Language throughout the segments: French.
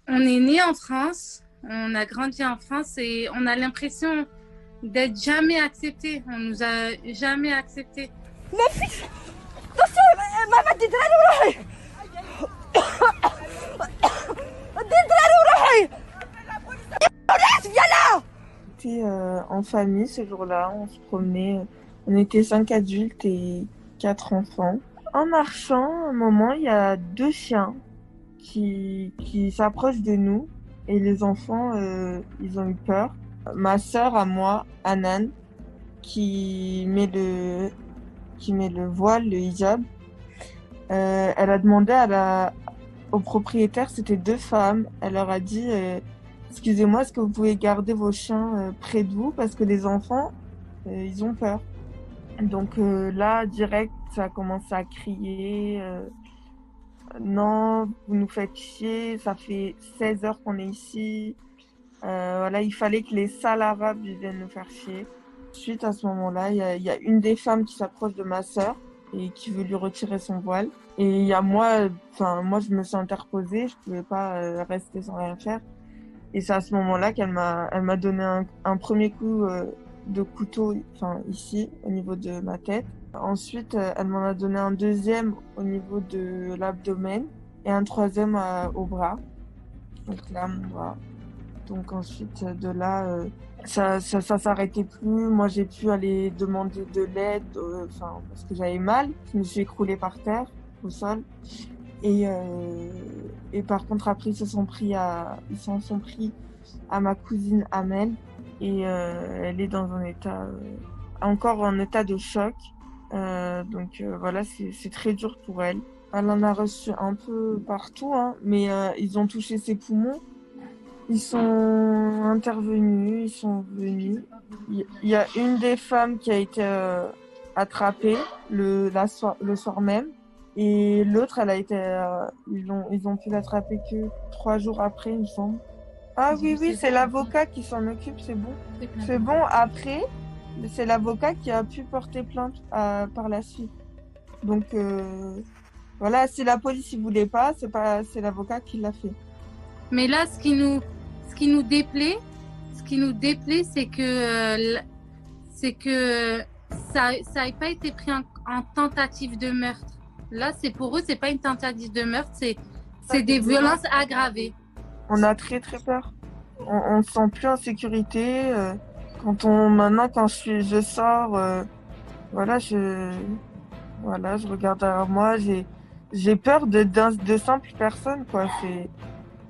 On est né en France, on a grandi en France et on a l'impression d'être jamais accepté. On nous a jamais accepté. En famille ce jour-là, on se promenait, on était 5 adultes et 4 enfants. En marchant, à un moment, il y a 2 chiens qui s'approchent de nous et les enfants, ils ont eu peur. Ma sœur à moi, Anan, qui met le voile, le hijab, elle a demandé au propriétaire, c'était 2 femmes, elle leur a dit excusez-moi, est-ce que vous pouvez garder vos chiens près de vous parce que les enfants, ils ont peur. Donc là, direct, ça a commencé à crier. Non, vous nous faites chier, ça fait 16 heures qu'on est ici. Voilà, il fallait que les sales arabes ils viennent nous faire chier. Suite à ce moment-là, il y a une des femmes qui s'approche de ma sœur et qui veut lui retirer son voile. Et il y a moi, moi je me suis interposée, je pouvais pas rester sans rien faire. Et c'est à ce moment-là elle m'a donné un premier coup de couteau, ici, au niveau de ma tête. Ensuite, elle m'en a donné un deuxième au niveau de l'abdomen et un troisième au bras. Donc là, mon bras. Donc ensuite, de là, ça s'arrêtait plus. Moi, j'ai pu aller demander de l'aide, parce que j'avais mal. Je me suis écroulée par terre, au sol. Et, par contre, après, ils s'en sont pris à ma cousine Amel. Et elle est dans un état, encore en état de choc. Donc voilà, c'est très dur pour elle. Elle en a reçu un peu partout, hein, mais ils ont touché ses poumons. Ils sont intervenus, ils sont venus. Il y a une des femmes qui a été attrapée le soir même. Et l'autre, elle a été, ils ont pu l'attraper que 3 jours après, il me semble. Ah oui, oui, c'est l'avocat qui s'en occupe, c'est bon. C'est bon, après, c'est l'avocat qui a pu porter plainte par la suite. Donc, voilà, si la police ne voulait pas, c'est l'avocat qui l'a fait. Mais là, ce qui nous déplaît, c'est que ça n'a pas été pris en tentative de meurtre. Là, pour eux, c'est pas une tentative de meurtre, c'est des violences aggravées. On a très très peur. On se sent plus en sécurité. Maintenant, quand je sors, voilà, je regarde derrière moi. J'ai peur de simples personnes, quoi.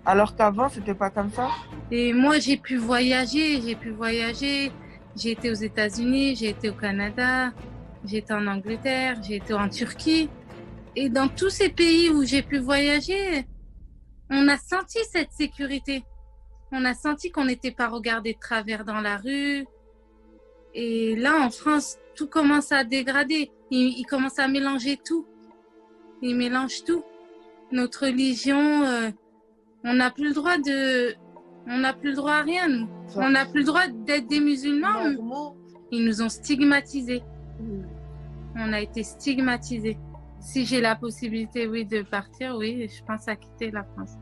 Alors qu'avant, c'était pas comme ça. Et moi, j'ai pu voyager. J'ai été aux États-Unis, j'ai été au Canada, j'ai été en Angleterre, j'ai été en Turquie. Et dans tous ces pays où j'ai pu voyager, on a senti cette sécurité. On a senti qu'on n'était pas regardé de travers dans la rue. Et là, en France, tout commence à dégrader. Ils commencent à mélanger tout. Ils mélangent tout. Notre religion, on n'a plus le droit à rien, nous. On n'a plus le droit d'être des musulmans. Ils nous ont stigmatisés. On a été stigmatisés. Si j'ai la possibilité, oui, de partir, oui, je pense à quitter la France.